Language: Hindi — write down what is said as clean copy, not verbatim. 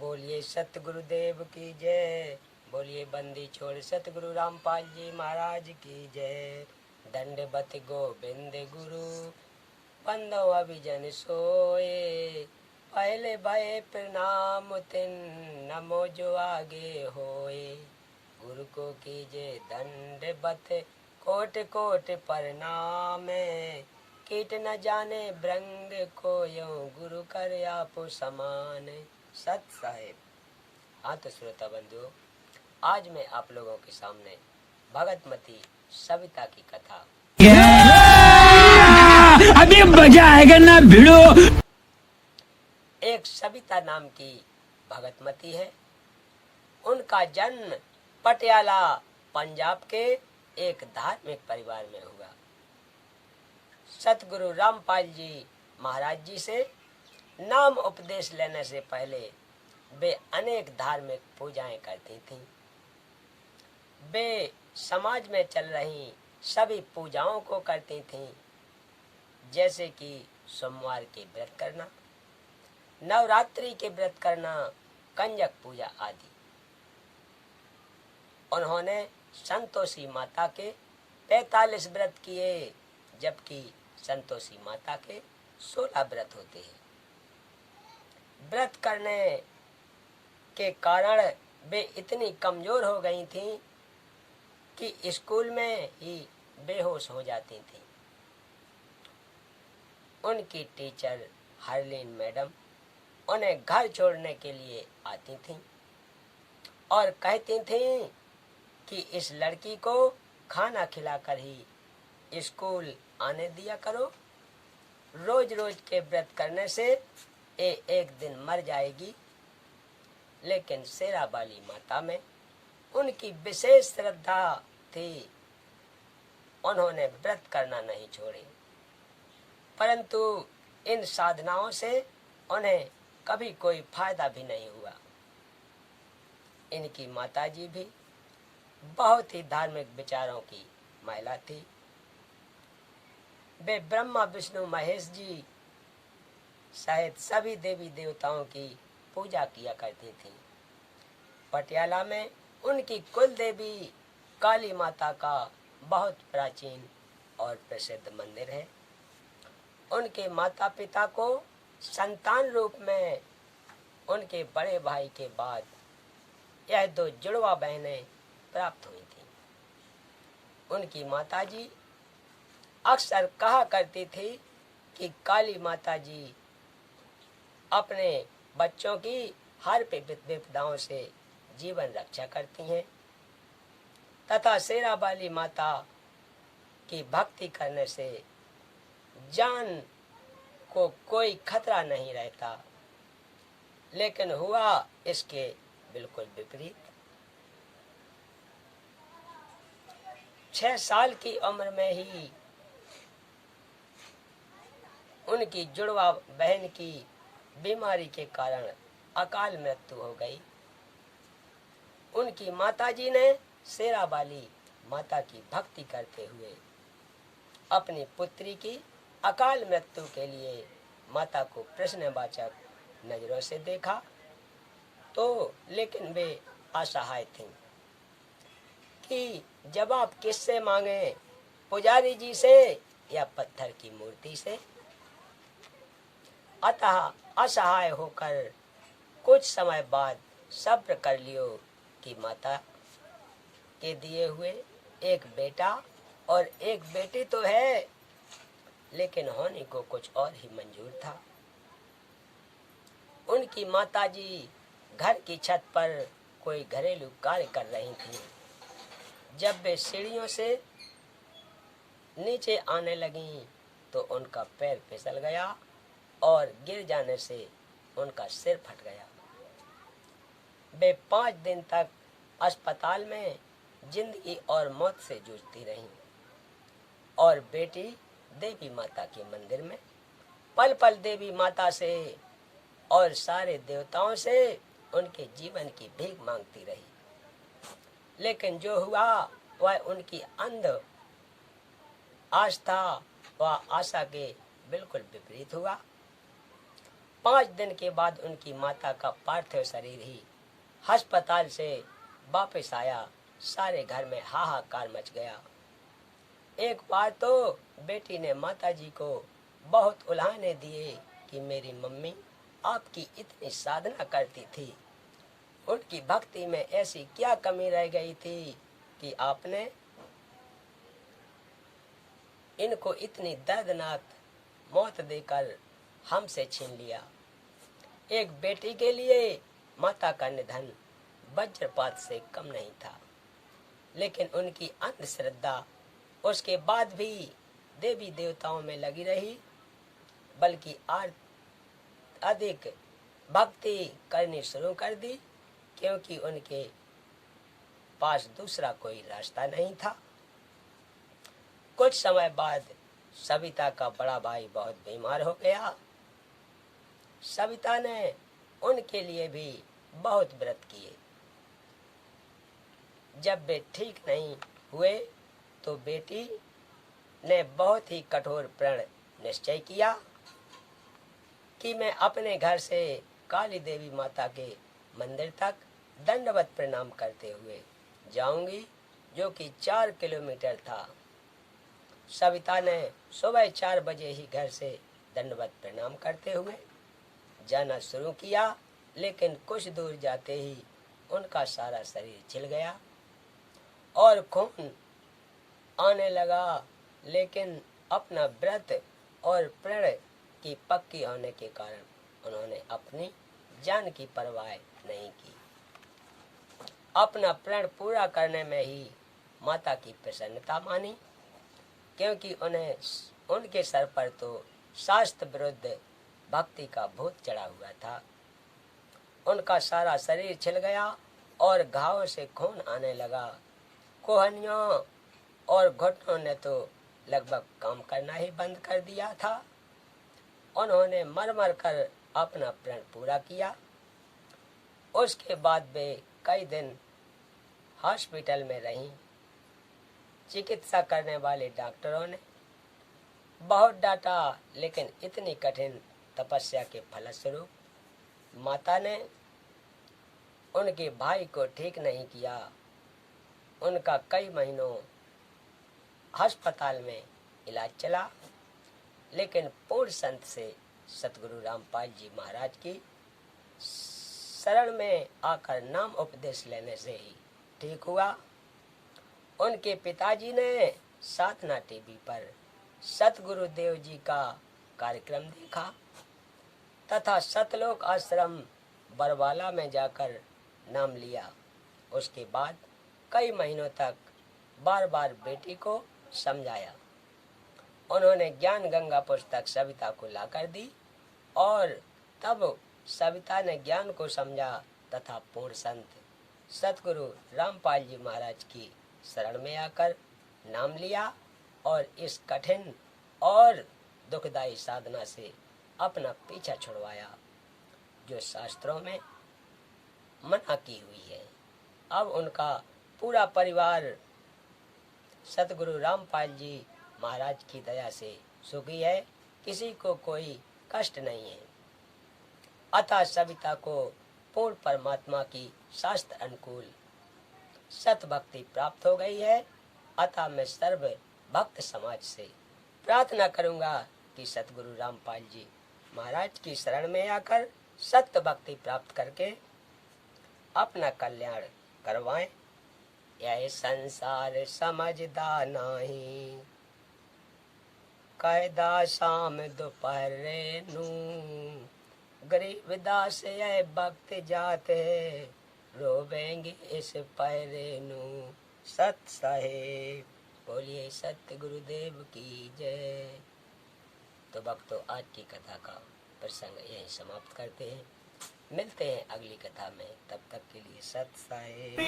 बोलिए सतगुरुदेव की जय। बोलिए बंदी छोड़ सतगुरु रामपाल जी महाराज की जय। दंडवत गोविंद गुरु बंदो अभिजन सोए। पहले भय प्रणाम तिन नमो जो आगे होए। गुरु को कीजिए दंडवत कोट कोट प्रणाम। कीट न जाने भृंग को यूं गुरु कर आप समान। सत साहेब। हाँ तो श्रोता बंधुओं, आज मैं आप लोगों के सामने भगतमती सविता की कथा। अभी मजा आएगा ना भिड़ो। एक सविता नाम की भगतमती है। उनका जन्म पटियाला पंजाब के एक धार्मिक परिवार में हुआ। सतगुरु रामपाल जी महाराज जी से नाम उपदेश लेने से पहले वे अनेक धार्मिक पूजाएं करती थीं। वे समाज में चल रही सभी पूजाओं को करती थीं, जैसे कि सोमवार के व्रत करना, नवरात्रि के व्रत करना, कंजक पूजा आदि। उन्होंने संतोषी माता के 45 व्रत किए, जबकि संतोषी माता के 16 व्रत होते हैं। व्रत करने के कारण वे इतनी कमजोर हो गई थीं कि स्कूल में ही बेहोश हो जाती थीं। उनकी टीचर हरलीन मैडम उन्हें घर छोड़ने के लिए आती थीं और कहती थीं कि इस लड़की को खाना खिलाकर ही स्कूल आने दिया करो। रोज रोज के व्रत करने से एक दिन मर जाएगी। लेकिन शेरावाली माता में उनकी विशेष श्रद्धा थी। उन्होंने व्रत करना नहीं छोड़े, परंतु इन साधनाओं से उन्हें कभी कोई फायदा भी नहीं हुआ। इनकी माताजी भी बहुत ही धार्मिक विचारों की महिला थी। वे ब्रह्मा विष्णु महेश जी सहित सभी देवी देवताओं की पूजा किया करती थी। पटियाला में उनकी कुल देवी काली माता का बहुत प्राचीन और प्रसिद्ध मंदिर है। उनके माता पिता को संतान रूप में उनके बड़े भाई के बाद यह 2 जुड़वा बहनें प्राप्त हुई थी। उनकी माताजी अक्सर कहा करती थी कि काली माताजी अपने बच्चों की हर विपदाओं से जीवन रक्षा करती हैं तथा शेरावाली माता की भक्ति करने से जान को कोई खतरा नहीं रहता। लेकिन हुआ इसके बिल्कुल विपरीत। 6 साल की उम्र में ही उनकी जुड़वा बहन की बीमारी के कारण अकाल मृत्यु हो गई। उनकी माताजी ने शेरावाली माता की भक्ति करते हुए अपनी पुत्री की अकाल मृत्यु के लिए माता को प्रश्नवाचक नजरों से देखा तो, लेकिन वे असहाय थीं कि जवाब किससे मांगे, पुजारी जी से या पत्थर की मूर्ति से। अतः असहाय होकर कुछ समय बाद सब्र कर लियो कि माता के दिए हुए एक बेटा और एक बेटी तो है, लेकिन होने को कुछ और ही मंजूर था। उनकी माताजी घर की छत पर कोई घरेलू कार्य कर रही थी। जब वे सीढ़ियों से नीचे आने लगी तो उनका पैर फिसल गया और गिर जाने से उनका सिर फट गया। वे 5 दिन तक अस्पताल में जिंदगी और मौत से जूझती रहीं और बेटी देवी माता के मंदिर में पल पल देवी माता से और सारे देवताओं से उनके जीवन की भीख मांगती रही। लेकिन जो हुआ वह उनकी अंध आस्था व आशा के बिल्कुल विपरीत हुआ। 5 दिन के बाद उनकी माता का पार्थिव शरीर ही अस्पताल से वापस आया। सारे घर में हाहाकार मच गया। एक बार तो बेटी ने माताजी को बहुत उल्हाने दिए कि मेरी मम्मी आपकी इतनी साधना करती थी, उनकी भक्ति में ऐसी क्या कमी रह गई थी कि आपने इनको इतनी दर्दनाक मौत देकर हमसे छीन लिया। एक बेटी के लिए माता का निधन वज्रपात से कम नहीं था, लेकिन उनकी अंधश्रद्धा उसके बाद भी देवी देवताओं में लगी रही, बल्कि अधिक भक्ति करनी शुरू कर दी, क्योंकि उनके पास दूसरा कोई रास्ता नहीं था। कुछ समय बाद सविता का बड़ा भाई बहुत बीमार हो गया। सविता ने उनके लिए भी बहुत व्रत किए। जब वे ठीक नहीं हुए तो बेटी ने बहुत ही कठोर प्रण निश्चय किया कि मैं अपने घर से काली देवी माता के मंदिर तक दंडवत प्रणाम करते हुए जाऊंगी, जो कि 4 किलोमीटर था। सविता ने सुबह 4 बजे ही घर से दंडवत प्रणाम करते हुए जाना शुरू किया, लेकिन कुछ दूर जाते ही उनका सारा शरीर छिल गया और खून आने लगा, लेकिन अपना व्रत और प्रण की पक्की होने के कारण उन्होंने अपनी जान की परवाह नहीं की। अपना प्रण पूरा करने में ही माता की प्रसन्नता मानी, क्योंकि उन्हें उनके सर पर तो शास्त्र विरुद्ध भक्ति का भूत चढ़ा हुआ था। उनका सारा शरीर छिल गया और घावों से खून आने लगा। कोहनियों और घुटनों ने तो लगभग काम करना ही बंद कर दिया था। उन्होंने मर मर कर अपना प्रण पूरा किया। उसके बाद वे कई दिन हॉस्पिटल में रहीं। चिकित्सा करने वाले डॉक्टरों ने बहुत डांटा, लेकिन इतनी कठिन तपस्या के फलस्वरूप माता ने उनके भाई को ठीक नहीं किया। उनका कई महीनों अस्पताल में इलाज चला, लेकिन पूर्ण संत से सतगुरु रामपाल जी महाराज की शरण में आकर नाम उपदेश लेने से ही ठीक हुआ। उनके पिताजी ने साधना टीवी पर सतगुरुदेव जी का कार्यक्रम देखा तथा सतलोक आश्रम बरवाला में जाकर नाम लिया। उसके बाद कई महीनों तक बार बार बेटी को समझाया। उन्होंने ज्ञान गंगा पुस्तक सविता को लाकर दी और तब सविता ने ज्ञान को समझा तथा पूर्ण संत सतगुरु रामपाल जी महाराज की शरण में आकर नाम लिया और इस कठिन और दुखदायी साधना से अपना पीछा छुड़वाया, जो शास्त्रों में मना की हुई है। अब उनका पूरा परिवार सतगुरु रामपाल जी महाराज की दया से सुखी है, किसी को कोई कष्ट नहीं है। अतः सविता को पूर्ण परमात्मा की शास्त्र अनुकूल सत भक्ति प्राप्त हो गई है। अतः मैं सर्व भक्त समाज से प्रार्थना करूंगा कि सतगुरु रामपाल जी महाराज की शरण में आकर सत्य भक्ति प्राप्त करके अपना कल्याण करवाएं। यह संसार समझदा नहीं, कायदा शाम दोपहर नू, गरीब दास यह भक्त जाते रोवेंगे इस पैरे नू। सत साहेब बोलिए सत्य गुरुदेव की जय। तो भक्तों, आज की कथा का प्रसंग यही समाप्त करते हैं। मिलते हैं अगली कथा में, तब तक के लिए सत साहेब।